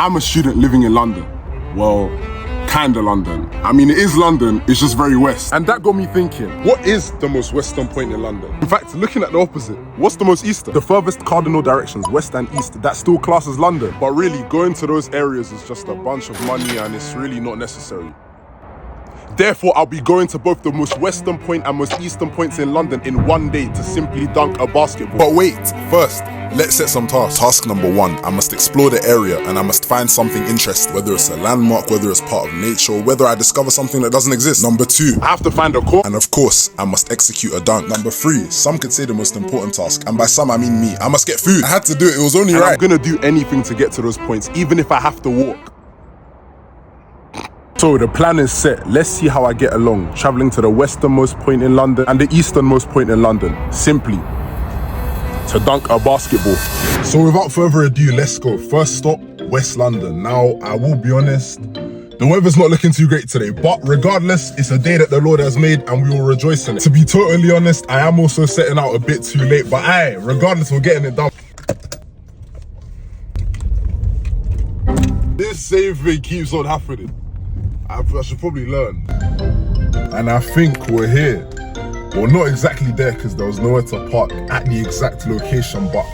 I'm a student living in London. Well, kinda London. I mean, it is London, it's just very west. And that got me thinking, what is the most western point in London? In fact, looking at the opposite, what's the most eastern? The furthest cardinal directions, west and east, that still classes London. But really, going to those areas is just a bunch of money and it's really not necessary. Therefore, I'll be going to both the most western point and most eastern points in London in one day to simply dunk a basketball. But wait, first, let's set some tasks. Task number 1, I must explore the area and I must find something interesting. Whether it's a landmark, whether it's part of nature, or whether I discover something that doesn't exist. Number 2, I have to find a court. And of course, I must execute a dunk. Number 3, some could say the most important task, and by some I mean me. I must get food. I had to do it, it was only right. I'm gonna do anything to get to those points, even if I have to walk. So the plan is set. Let's see how I get along, traveling to the westernmost point in London and the easternmost point in London, simply to dunk a basketball. So without further ado, let's go. First stop, West London. Now, I will be honest, the weather's not looking too great today, but regardless, it's a day that the Lord has made and we will rejoice in it. To be totally honest, I am also setting out a bit too late, but regardless, we're getting it done. This same thing keeps on happening. I should probably learn. And I think we're here. Well, not exactly there because there was nowhere to park at the exact location, but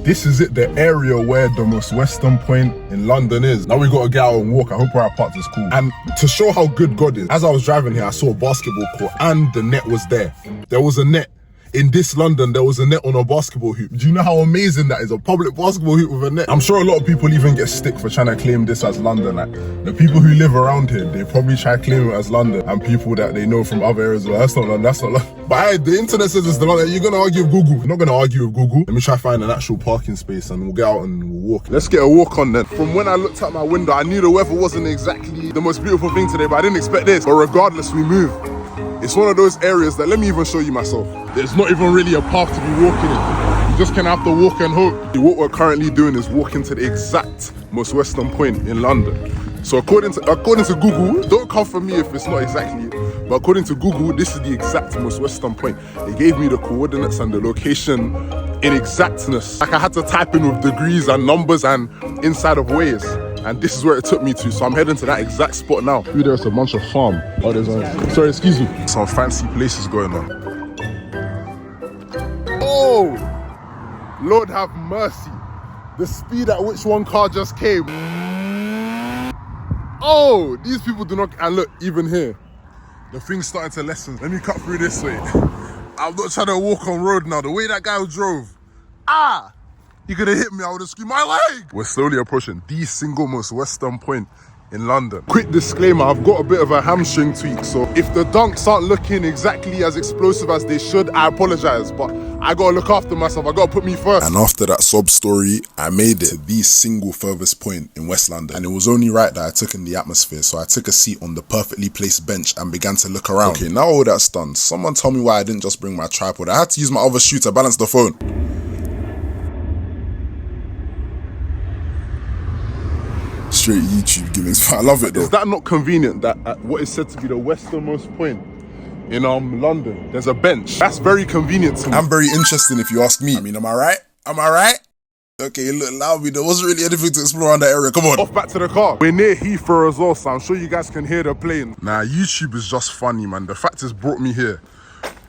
this is it, the area where the most western point in London is. Now we gotta get out and walk. I hope where I parked is cool. And to show how good God is, as I was driving here, I saw a basketball court and the net was there. There was a net. In this London, there was a net on a basketball hoop. Do you know how amazing that is? A public basketball hoop with a net. I'm sure a lot of people even get stick for trying to claim this as London. Like, the people who live around here, they probably try to claim it as London. And people that they know from other areas, well, that's not London, that's not London. But the internet says it's the London. You're gonna argue with Google. You're not gonna argue with Google. Let me try to find an actual parking space and we'll get out and we'll walk. Let's get a walk on then. From when I looked out my window, I knew the weather wasn't exactly the most beautiful thing today, but I didn't expect this. But regardless, we move. It's one of those areas that, let me even show you myself. There's not even really a path to be walking in. You just kind of have to walk and hope. What we're currently doing is walking to the exact most western point in London. So according to Google, don't come for me if it's not exactly it, but according to Google, this is the exact most western point. They gave me the coordinates and the location in exactness. Like I had to type in with degrees and numbers and inside of ways. And this is where it took me to, so I'm heading to that exact spot now. Ooh, there's a bunch of farm. Oh, there's sorry, excuse me. Some fancy places going on. Oh, Lord have mercy. The speed at which one car just came. Oh, these people do not, and look, even here, the thing's starting to lessen. Let me cut through this way. I'm not trying to walk on road now. The way that guy drove, he could have hit me, I would have screamed, my leg! We're slowly approaching the single most western point in London. Quick disclaimer, I've got a bit of a hamstring tweak, so if the dunks aren't looking exactly as explosive as they should, I apologize, but I gotta look after myself, I gotta put me first. And after that sob story, I made it to the single furthest point in West London. And it was only right that I took in the atmosphere, so I took a seat on the perfectly placed bench and began to look around. Okay, now all that's done, someone tell me why I didn't just bring my tripod. I had to use my other shoe to balance the phone. Straight YouTube gimmicks. I love it though. Is that not convenient that at what is said to be the westernmost point in London, there's a bench? That's very convenient to me. I'm very interesting if you ask me. I mean, am I right? Am I right? Okay, look, allow me. There wasn't really anything to explore around that area. Come on. Off back to the car. We're near Heathrow as well, so I'm sure you guys can hear the plane. Nah, YouTube is just funny, man. The fact it's brought me here.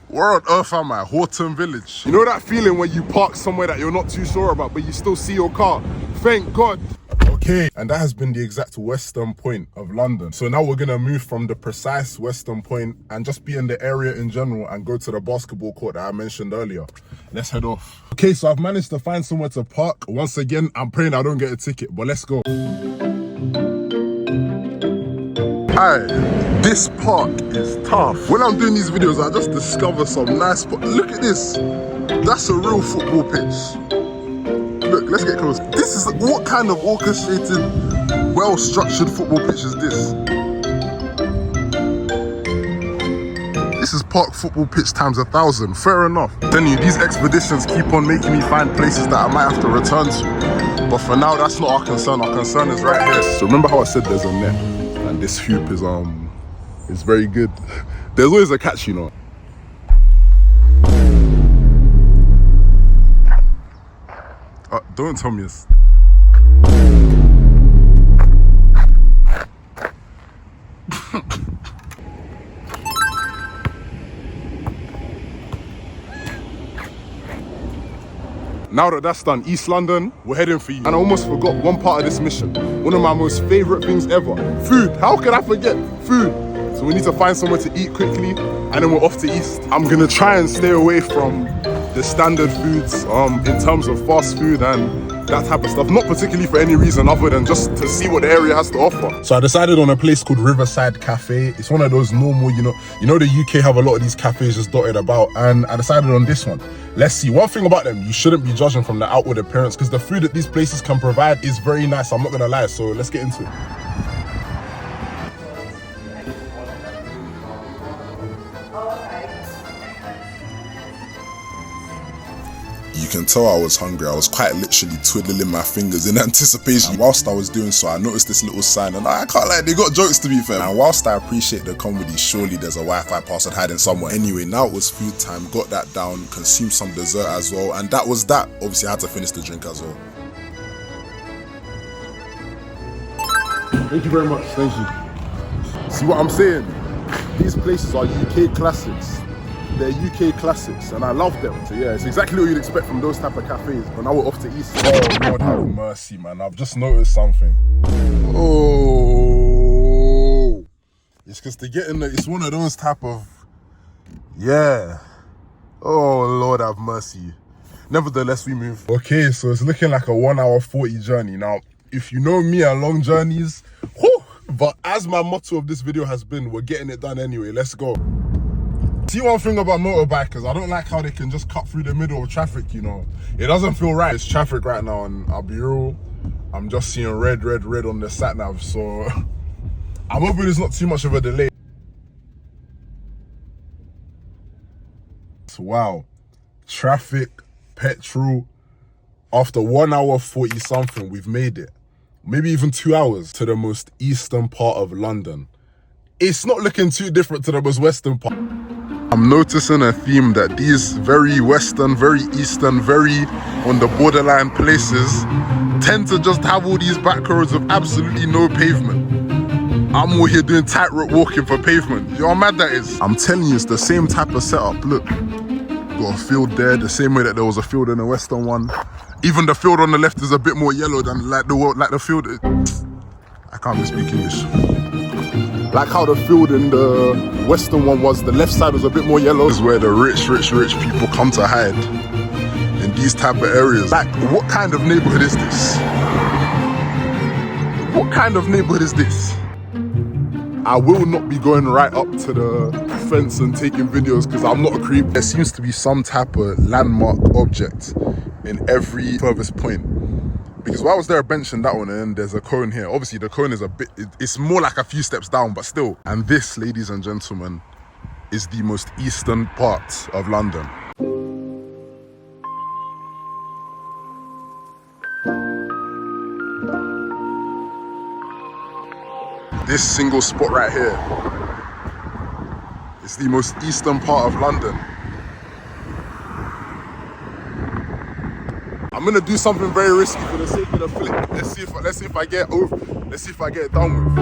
Where on earth am I? Horton Village. You know that feeling when you park somewhere that you're not too sure about, but you still see your car? Thank God. Okay, and that has been the exact western point of London. So now we're gonna move from the precise western point and just be in the area in general and go to the basketball court that I mentioned earlier. Let's head off. Okay, so I've managed to find somewhere to park. Once again, I'm praying I don't get a ticket, but let's go. Aye, this park is tough. When I'm doing these videos, I just discover some nice spots. Look at this. That's a real football pitch. Look, let's get close. This is, what kind of orchestrated, well-structured football pitch is this? This is park football pitch times 1,000, fair enough. Then these expeditions keep on making me find places that I might have to return to. But for now, that's not our concern. Our concern is right here. So remember how I said there's a net? And this hoop is very good. There's always a catch, you know. Don't tell me it's... Now that that's done, East London, we're heading for you. And I almost forgot one part of this mission. One of my most favorite things ever. Food. How can I forget? Food. So we need to find somewhere to eat quickly, and then we're off to East. I'm gonna try and stay away from the standard foods in terms of fast food and that type of stuff. Not particularly for any reason other than just to see what the area has to offer. So I decided on a place called Riverside Cafe. It's one of those normal, you know the UK have a lot of these cafes just dotted about, and I decided on this one. Let's see. One thing about them, you shouldn't be judging from the outward appearance, because the food that these places can provide is very nice, I'm not gonna lie. So let's get into it. You can tell I was hungry. I was quite literally twiddling my fingers in anticipation. And whilst I was doing so, I noticed this little sign, and I can't lie, they got jokes, to be fair. And whilst I appreciate the comedy, surely there's a Wi-Fi password hiding somewhere. Anyway, now it was food time. Got that down, consumed some dessert as well, and that was that. Obviously, I had to finish the drink as well. Thank you very much, thank you. See what I'm saying? These places are UK classics. They're UK classics, and I love them. So yeah, it's exactly what you'd expect from those type of cafes. But now we're off to East. Oh, Lord have mercy, man. I've just noticed something. Oh, it's because to get in there, it's one of those type of, yeah. Oh, Lord have mercy. Nevertheless, we move. Okay, so it's looking like a 1 hour 40 journey. Now, if you know me and long journeys, whew, but as my motto of this video has been, we're getting it done anyway. Let's go. See, one thing about motorbikers, I don't like how they can just cut through the middle of traffic, you know. It doesn't feel right. It's traffic right now, and I'll be real, I'm just seeing red on the sat nav, so I'm hoping it's not too much of a delay. So, wow, traffic, petrol, after 1 hour 40 something, we've made it. Maybe even 2 hours to the most eastern part of London. It's not looking too different to the most western part. I'm noticing a theme that these very western, very eastern, very on the borderline places tend to just have all these back roads with absolutely no pavement. I'm all here doing tightrope walking for pavement. You know how mad that is? I'm telling you, it's the same type of setup. Look, got a field there, the same way that there was a field in the western one. Even the field on the left is a bit more yellow than like the field. I can't even speak English. Like how the field in the western one was, the left side was a bit more yellow. This is where the rich people come to hide in these type of areas. Like, what kind of neighborhood is this? What kind of neighborhood is this? I will not be going right up to the fence and taking videos because I'm not a creep. There seems to be some type of landmark object in every furthest point. Because why was there a bench in that one and then there's a cone here? Obviously the cone is a bit, it's more like a few steps down, but still. And this, ladies and gentlemen, is the most eastern part of London. This single spot right here is the most eastern part of London. I'm gonna do something very risky for the sake of the flip. Let's see if I get over. Let's see if I get it done with.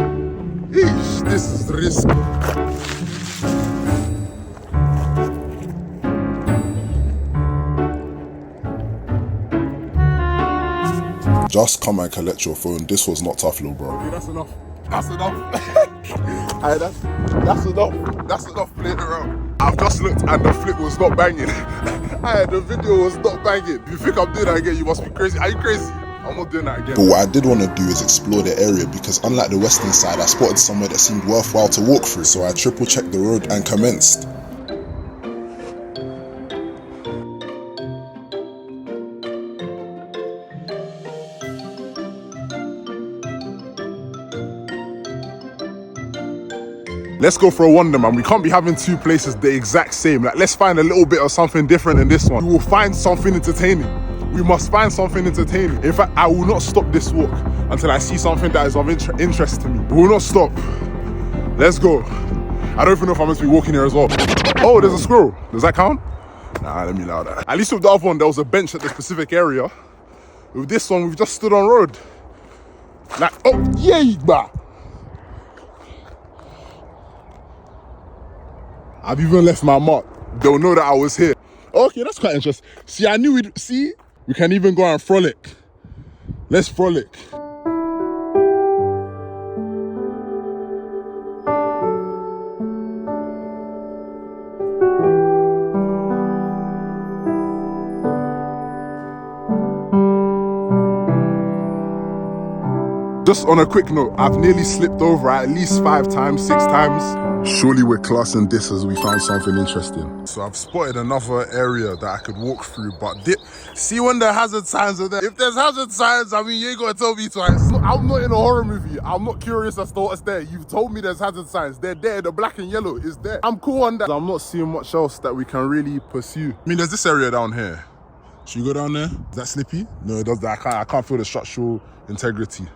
Eesh, this is risky. Just come and collect your phone. This was not tough, little bro. Okay, that's enough. That's enough. Aye, that's enough. That's enough playing around. I've just looked and the flip was not banging. Aye, the video was not banging. If you think I'm doing that again, you must be crazy. Are you crazy? I'm not doing that again. But what I did want to do is explore the area, because unlike the western side, I spotted somewhere that seemed worthwhile to walk through. So I triple checked the road and commenced. Let's go for a wonder, man. We can't be having two places the exact same. Like, let's find a little bit of something different in this one. We will find something entertaining. We must find something entertaining. In fact, I will not stop this walk until I see something that is of interest to me. We will not stop. Let's go. I don't even know if I'm meant to be walking here as well. Oh, there's a squirrel. Does that count? Nah, let me allow that. At least with the other one, there was a bench at the specific area. With this one, we've just stood on road. Like, oh, yay, bah. I've even left my mark. They'll know that I was here. Okay, that's quite interesting. See, I knew we'd see. We can even go and frolic. Let's frolic. Just on a quick note, I've nearly slipped over at least 5 times, 6 times. Surely we're classing this as we found something interesting. So I've spotted another area that I could walk through, but see when the hazard signs are there. If there's hazard signs, I mean, you ain't gotta tell me twice. I'm not in a horror movie. I'm not curious as to what's there. You've told me there's hazard signs. They're there, the black and yellow is there. I'm cool on that. I'm not seeing much else that we can really pursue. I mean, there's this area down here. Should we go down there? Is that slippy? No, it does that. I can't feel the structural integrity.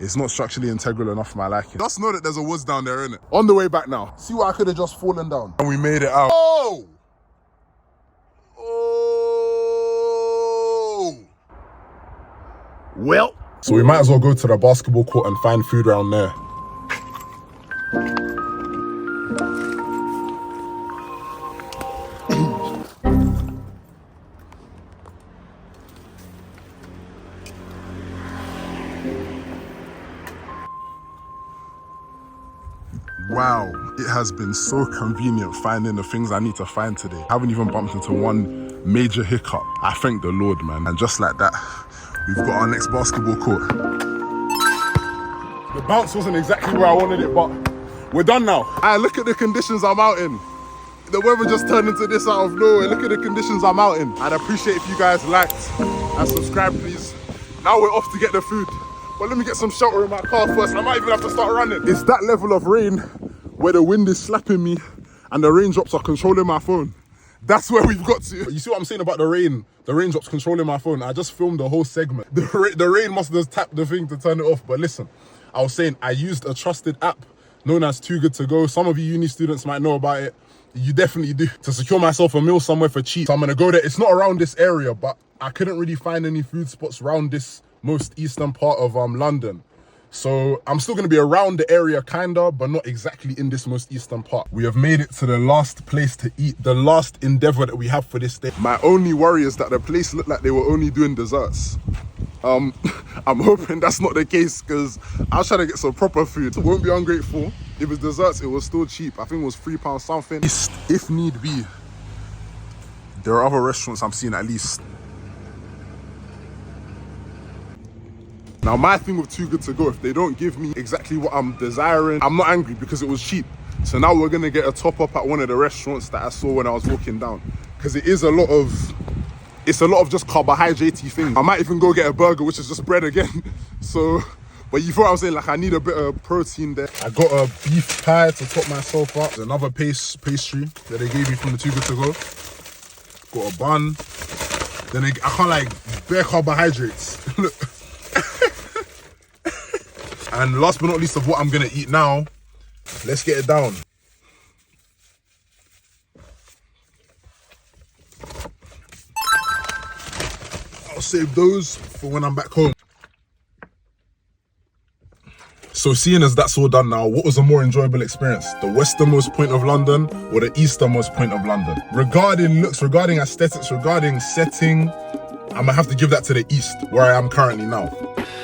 It's not structurally integral enough for my liking. Just know that there's a woods down there, innit? On the way back now. See what I could have just fallen down. And we made it out. Oh! Oh! Well. So we might as well go to the basketball court and find food around there. Wow, it has been so convenient finding the things I need to find today. I haven't even bumped into one major hiccup. I thank the Lord, man. And just like that, we've got our next basketball court. The bounce wasn't exactly where I wanted it, but we're done now. Look at the conditions I'm out in. The weather just turned into this out of nowhere. Look at the conditions I'm out in. I'd appreciate if you guys liked and subscribed, please. Now we're off to get the food. But let me get some shelter in my car first. I might even have to start running. It's that level of rain where the wind is slapping me and the raindrops are controlling my phone. That's where we've got to. You see what I'm saying about the rain? The raindrops controlling my phone. I just filmed the whole segment. The rain must have tapped the thing to turn it off. But listen, I was saying I used a trusted app known as Too Good To Go. Some of you uni students might know about it. You definitely do. To secure myself a meal somewhere for cheap. So I'm gonna go there. It's not around this area, but I couldn't really find any food spots around this most eastern part of London. So I'm still gonna be around the area kinda, but not exactly in this most eastern part. We have made it to the last place to eat, the last endeavor that we have for this day. My only worry is that the place looked like they were only doing desserts. I'm hoping that's not the case because I was trying to get some proper food. It won't be ungrateful. If it's desserts, it was still cheap. I think it was £3 something. If need be, there are other restaurants I'm seeing at least. Now my thing with Too Good To Go, if they don't give me exactly what I'm desiring, I'm not angry because it was cheap. So now we're gonna get a top up at one of the restaurants that I saw when I was walking down. Because it's a lot of just carbohydrate-y things. I might even go get a burger, which is just bread again. So, but you thought I was saying, like, I need a bit of protein there. I got a beef pie to top myself up. There's another pastry that they gave me from the Too Good To Go. Got a bun. Then I can't like bare carbohydrates. Look. And last but not least of what I'm gonna eat now, let's get it down. I'll save those for when I'm back home. So seeing as that's all done now, what was a more enjoyable experience? The westernmost point of London or the easternmost point of London? Regarding looks, regarding aesthetics, regarding setting, I'm gonna have to give that to the east, where I am currently now.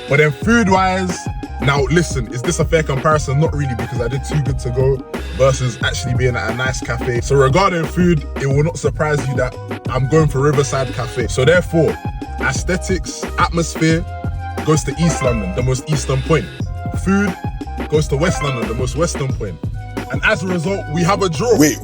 But then food-wise, now listen, is this a fair comparison? Not really, because I did Too Good To Go versus actually being at a nice cafe. So regarding food, it will not surprise you that I'm going for Riverside Cafe. So therefore, aesthetics, atmosphere goes to East London, the most eastern point. Food goes to West London, the most western point. And as a result, we have a draw. Wait.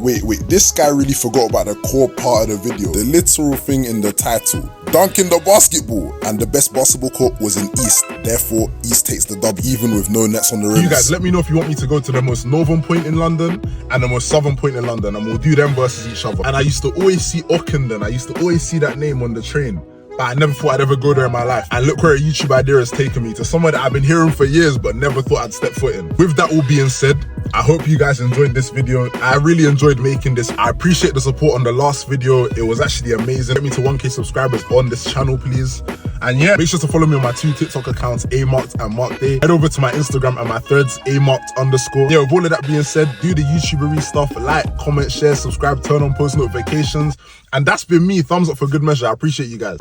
This guy really forgot about the core part of the video. The literal thing in the title. Dunking the basketball. And the best basketball court was in East. Therefore, East takes the dub, even with no nets on the rims. You guys, let me know if you want me to go to the most northern point in London and the most southern point in London. And we'll do them versus each other. And I used to always see Ockenden. I used to always see that name on the train. But I never thought I'd ever go there in my life. And look where a YouTube idea has taken me, to somewhere that I've been hearing for years but never thought I'd step foot in. With that all being said, I hope you guys enjoyed this video. I really enjoyed making this. I appreciate the support on the last video. It was actually amazing. Get me to 1K subscribers on this channel, please. And yeah, make sure to follow me on my 2 TikTok accounts, A-Marked and Mark Day. Head over to my Instagram and my threads, A-Marked_. Yeah, with all of that being said, do the YouTubery stuff, like, comment, share, subscribe, turn on post notifications. And that's been me. Thumbs up for good measure. I appreciate you guys.